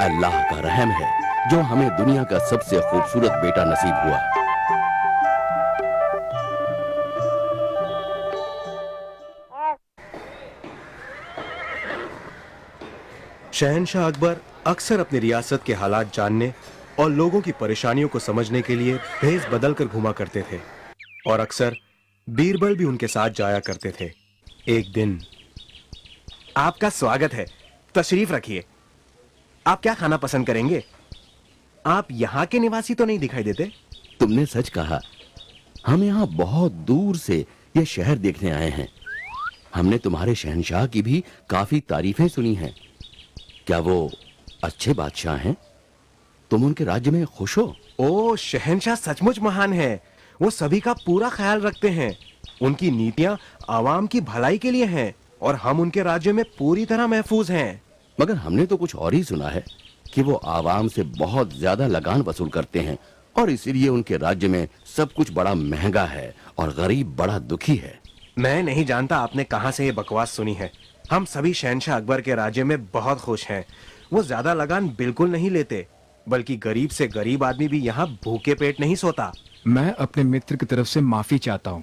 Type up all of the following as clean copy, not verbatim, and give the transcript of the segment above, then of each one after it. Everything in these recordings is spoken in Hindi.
अल्लाह का रहम है जो हमें दुनिया का सबसे खूबसूरत बेटा नसीब हुआ। शहनशाह अकबर अक्सर अपनी रियासत के हालात जानने और लोगों की परेशानियों को समझने के लिए भेस बदल कर घुमा करते थे और अक्सर बीरबल भी उनके साथ जाया करते थे। एक दिन, आपका स्वागत है, तशरीफ रखिए। आप क्या खाना पसंद करेंगे? आप यहाँ के निवासी तो नहीं दिखाई देते। तुमने सच कहा, हम यहाँ बहुत दूर से ये शहर देखने आए हैं। हमने तुम्हारे शहंशाह की भी काफी तारीफें सुनी हैं। क्या वो अच्छे बादशाह हैं? तुम उनके राज्य में खुश हो? ओ, शहंशाह सचमुच महान है। वो सभी का पूरा ख्याल रखते हैं। उनकी नीतियां आवाम की भलाई के लिए हैं और हम उनके राज्य में पूरी तरह महफूज हैं। मगर हमने तो कुछ और ही सुना है कि वो आवाम से बहुत ज्यादा लगान वसूल करते हैं और इसीलिए उनके राज्य में सब कुछ बड़ा महंगा है और गरीब बड़ा दुखी है। मैं नहीं जानता आपने कहां से ये बकवास सुनी है। हम सभी शहंशाह अकबर के राज्य में बहुत खुश हैं। वो ज्यादा लगान बिल्कुल नहीं लेते, बल्कि गरीब से गरीब आदमी भी यहाँ भूखे पेट नहीं सोता। मैं अपने मित्र की तरफ से माफी चाहता हूँ।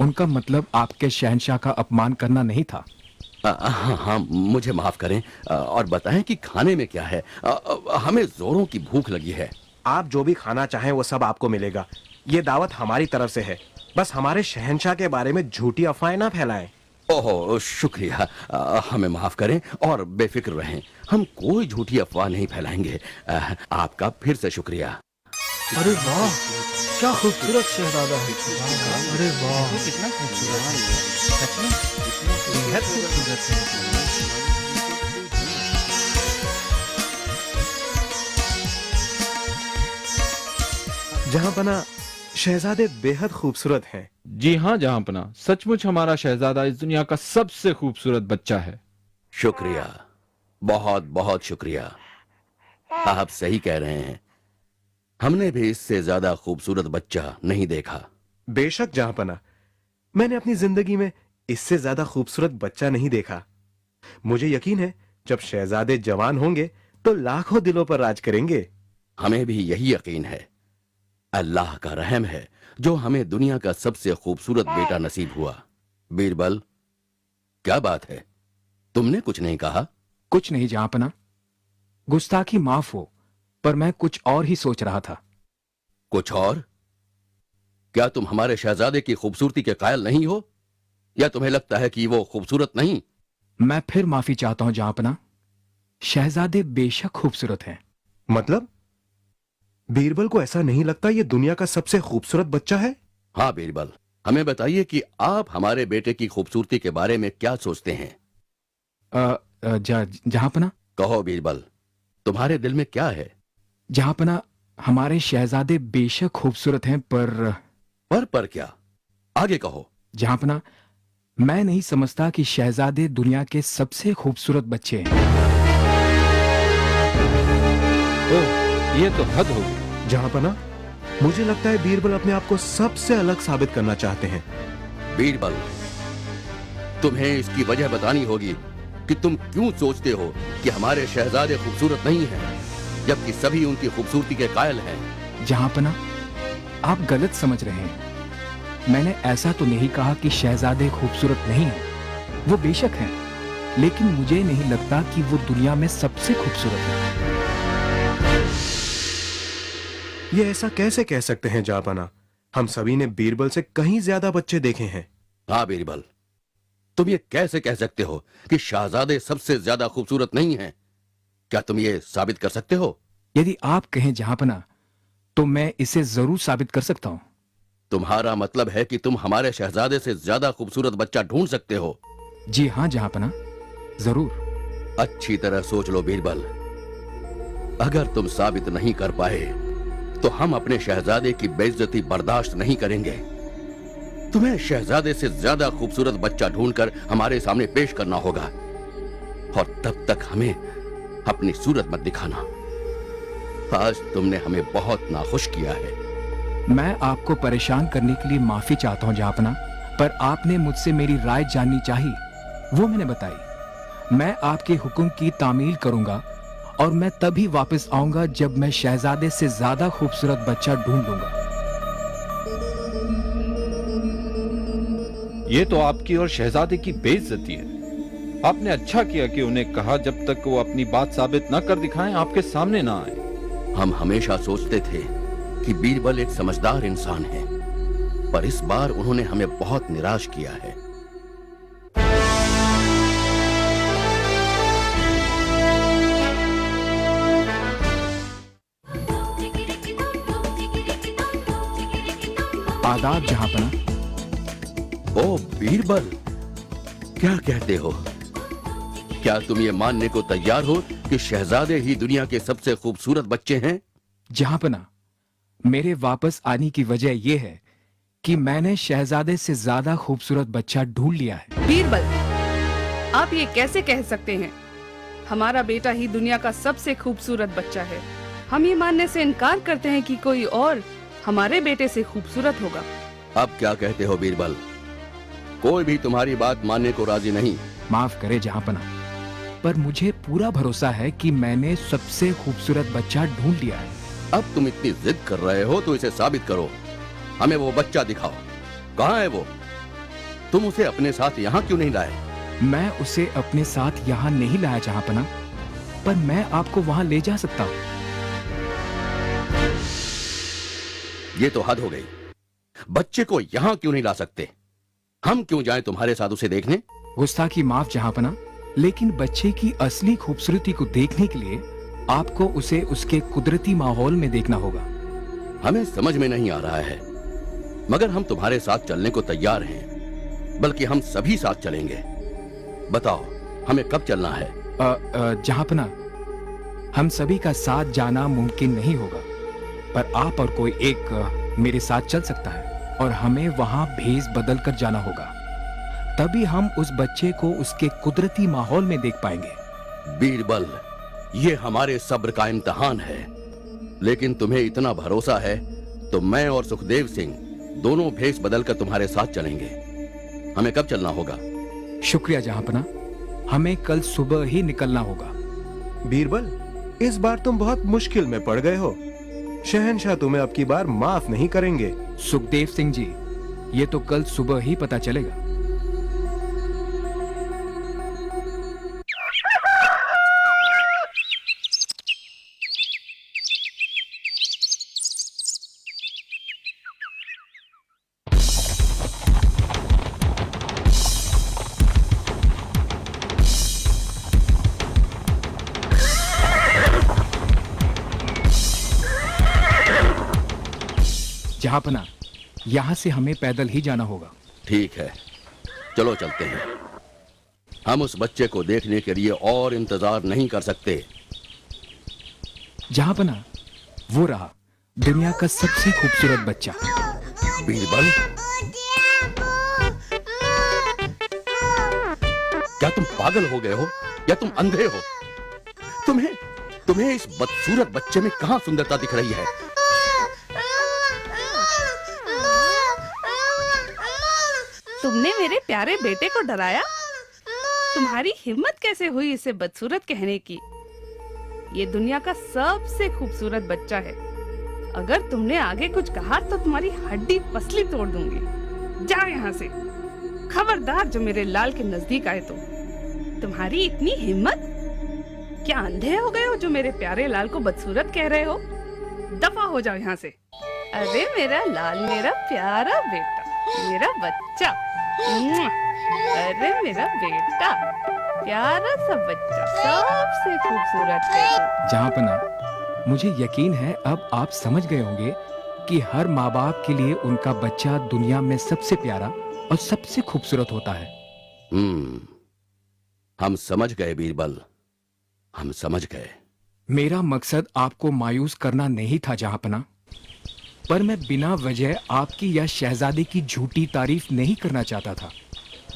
उनका मतलब आपके शहंशाह का अपमान करना नहीं था। हाँ हाँ, मुझे माफ करें और बताएं कि खाने में क्या है। हमें जोरों की भूख लगी है। आप जो भी खाना चाहें वो सब आपको मिलेगा। ये दावत हमारी तरफ से है। बस हमारे शहंशाह के बारे में झूठी अफवाहें ना फैलाएं। ओहो, शुक्रिया। हमें माफ करें और बेफिक्र रहें। हम कोई झूठी अफवाह नहीं फैलाएंगे। आपका फिर से शुक्रिया। अरे वाह, क्या खूबसूरत शहजादा है। अरे वाह, कितना खूबसूरत है। सच में बेहद खूबसूरत है। जहांपना, शहजादे बेहद खूबसूरत हैं। जी हाँ जहांपना, सचमुच हमारा शहजादा इस दुनिया का सबसे खूबसूरत बच्चा है। शुक्रिया, बहुत बहुत शुक्रिया। आप सही कह रहे हैं। हमने भी इससे ज्यादा खूबसूरत बच्चा नहीं देखा। बेशक जहांपना, मैंने अपनी जिंदगी में इससे ज्यादा खूबसूरत बच्चा नहीं देखा। मुझे यकीन है जब शहजादे जवान होंगे तो लाखों दिलों पर राज करेंगे। हमें भी यही यकीन है। अल्लाह का रहम है जो हमें दुनिया का सबसे खूबसूरत बेटा नसीब हुआ। बीरबल, क्या बात है? तुमने कुछ नहीं कहा? कुछ नहीं जहांपना, गुस्ताखी माफ हो, पर मैं कुछ और ही सोच रहा था। कुछ और? क्या तुम हमारे शहजादे की खूबसूरती के कायल नहीं हो, या तुम्हें लगता है कि वो खूबसूरत नहीं? मैं फिर माफी चाहता हूं जहांपना। शहजादे बेशक खूबसूरत हैं। मतलब बीरबल को ऐसा नहीं लगता ये दुनिया का सबसे खूबसूरत बच्चा है? हाँ बीरबल, हमें बताइए कि आप हमारे बेटे की खूबसूरती के बारे में क्या सोचते हैं। जहांपना, कहो बीरबल, तुम्हारे दिल में क्या है? जहांपना, हमारे शहजादे बेशक खूबसूरत हैं, पर क्या? आगे कहो। जहांपना, मैं नहीं समझता कि शहजादे दुनिया के सबसे खूबसूरत बच्चे हैं। ओह, ये तो हद हो गई। जहांपना, मुझे लगता है बीरबल अपने आप को सबसे अलग साबित करना चाहते हैं। बीरबल, तुम्हें इसकी वजह बतानी होगी कि तुम क्यों सोचते हो कि हमारे शहजादे खूबसूरत नहीं हैं, जबकि सभी उनकी खूबसूरती के कायल हैं। जहांपना, आप गलत समझ रहे हैं। मैंने ऐसा तो नहीं कहा कि शहजादे खूबसूरत नहीं हैं। वो बेशक हैं, लेकिन मुझे नहीं लगता कि वो दुनिया में सबसे खूबसूरत हैं। ये ऐसा कैसे कह सकते हैं जहांपना? हम सभी ने बीरबल से कहीं ज्यादा बच्चे देखे हैं। हाँ बीरबल, तुम ये कैसे कह सकते हो कि शहजादे सबसे ज्यादा खूबसूरत नहीं हैं? क्या तुम ये साबित कर सकते हो? यदि आप कहें जहांपना, तो मैं इसे जरूर साबित कर सकता हूं। तुम्हारा मतलब है कि तुम हमारे शहजादे से ज्यादा खूबसूरत बच्चा ढूंढ सकते हो? जी हाँ जहांपना, जरूर। अच्छी तरह सोच लो बीरबल। अगर तुम साबित नहीं कर पाए तो हम अपने शहजादे की बेइज्जती बर्दाश्त नहीं करेंगे। तुम्हें शहजादे से ज्यादा खूबसूरत बच्चा ढूंढकर हमारे सामने पेश करना होगा, और तब तक हमें अपनी सूरत मत दिखाना। आज तुमने हमें बहुत नाखुश किया है। मैं आपको परेशान करने के लिए माफी चाहता हूं जहांपना, पर आपने मुझसे मेरी राय जाननी चाहिए, वो मैंने बताई। मैं आपके हुक्म की तामील करूंगा और मैं तभी वापस आऊंगा जब मैं शहजादे से ज्यादा खूबसूरत बच्चा ढूंढ लूंगा। ये तो आपकी और शहजादे की बेइज्जती है। आपने अच्छा किया कि उन्हें कहा जब तक वो अपनी बात साबित न कर दिखाएं, आपके सामने ना आए। हम हमेशा सोचते थे कि बीरबल एक समझदार इंसान है, पर इस बार उन्होंने हमें बहुत निराश किया है। आदाब जहांपना। ओ बीरबल, क्या कहते हो? क्या तुम ये मानने को तैयार हो कि शहजादे ही दुनिया के सबसे खूबसूरत बच्चे हैं? जहांपना, मेरे वापस आने की वजह यह है कि मैंने शहजादे से ज्यादा खूबसूरत बच्चा ढूंढ लिया है। बीरबल, आप ये कैसे कह सकते हैं? हमारा बेटा ही दुनिया का सबसे खूबसूरत बच्चा है। हम ये मानने से इनकार करते हैं कि कोई और हमारे बेटे से खूबसूरत होगा। अब क्या कहते हो बीरबल? कोई भी तुम्हारी बात मानने को राजी नहीं। माफ करे जहांपना, पर मुझे पूरा भरोसा है कि मैंने सबसे खूबसूरत बच्चा ढूंढ लिया है। अब तुम इतनी जिद कर रहे हो तो इसे साबित करो। हमें वो बच्चा दिखाओ। कहाँ है वो? तुम उसे अपने साथ यहाँ क्यों नहीं लाए? मैं उसे अपने साथ यहाँ नहीं लाया जहांपना, पर मैं आपको वहाँ ले जा सकता हूँ। ये तो हद हो गई। बच्चे को यहाँ क्यों नहीं ला सकते? हम क्यों जाएं तुम्हारे साथ उसे देखने? गुस्ताखी माफ जहांपना, लेकिन बच्चे की असली खूबसूरती को देखने के लिए आपको उसे उसके कुदरती माहौल में देखना होगा। हमें समझ में नहीं आ रहा है, मगर हम तुम्हारे साथ चलने को तैयार हैं। बल्कि हम सभी साथ चलेंगे। बताओ, हमें कब चलना है? जहांपना, हम सभी का साथ जाना मुमकिन नहीं होगा, पर आप और कोई एक मेरे साथ चल सकता है और हमें वहां भेष बदल कर जाना होगा। तभी हम उस बच्चे को उसके कुदरती माहौल में देख पाएंगे। बीरबल, ये हमारे सब्र का इम्तिहान है, लेकिन तुम्हें इतना भरोसा है तो मैं और सुखदेव सिंह दोनों भेष बदलकर तुम्हारे साथ चलेंगे। हमें कब चलना होगा? शुक्रिया जहांपना, हमें कल सुबह ही निकलना होगा। बीरबल, इस बार तुम बहुत मुश्किल में पड़ गए हो। शहंशाह तुम्हें अब की बार माफ नहीं करेंगे। सुखदेव सिंह जी, ये तो कल सुबह ही पता चलेगा। जहांपना, यहां से हमें पैदल ही जाना होगा। ठीक है, चलो चलते हैं। हम उस बच्चे को देखने के लिए और इंतजार नहीं कर सकते। जहांपना, वो रहा दुनिया का सबसे खूबसूरत बच्चा। बीरबल, क्या तुम पागल हो गए हो या तुम अंधे हो? तुम्हें इस बदसूरत बच्चे में कहां सुंदरता दिख रही है? तुमने मेरे प्यारे बेटे को डराया? तुम्हारी हिम्मत कैसे हुई इसे बदसूरत कहने की? ये दुनिया का सबसे खूबसूरत बच्चा है। अगर तुमने आगे कुछ कहा तो तुम्हारी हड्डी पसली तोड़ दूंगी। जाओ यहाँ से। खबरदार जो मेरे लाल के नजदीक आए तो। तुम्हारी इतनी हिम्मत? क्या अंधे हो गए हो जो मेरे प्यारे लाल को बदसूरत कह रहे हो? दफा हो जाओ यहाँ से। अरे मेरा लाल, मेरा प्यारा बेटा, मेरा बच्चा। अरे मेरा बेटा, प्यारा सा बच्चा, सबसे खूबसूरत है। जहांपना, मुझे यकीन है अब आप समझ गए होंगे कि हर माँ बाप के लिए उनका बच्चा दुनिया में सबसे प्यारा और सबसे खूबसूरत होता है। हम समझ गए बीरबल, हम समझ गए। मेरा मकसद आपको मायूस करना नहीं था जहांपना, पर मैं बिना वजह आपकी या शहजादे की झूठी तारीफ नहीं करना चाहता था,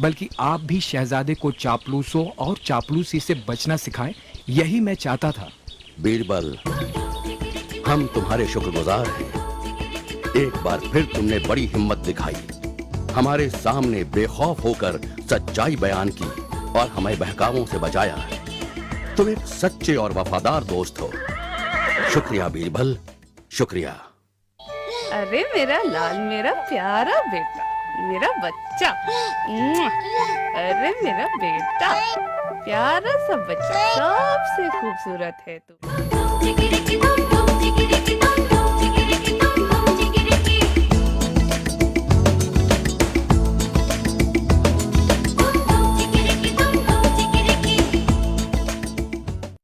बल्कि आप भी शहजादे को चापलूसों और चापलूसी से बचना सिखाएं, यही मैं चाहता था। बीरबल, हम तुम्हारे शुक्रगुजार हैं। एक बार फिर तुमने बड़ी हिम्मत दिखाई, हमारे सामने बेखौफ होकर सच्चाई बयान की और हमें बहकावों से बचाया। तुम एक सच्चे और वफादार दोस्त हो। शुक्रिया बीरबल, शुक्रिया। अरे मेरा लाल, मेरा प्यारा बेटा, मेरा बच्चा। मुआ। अरे मेरा बेटा, प्यारा सा बच्चा, सबसे खूबसूरत है तू।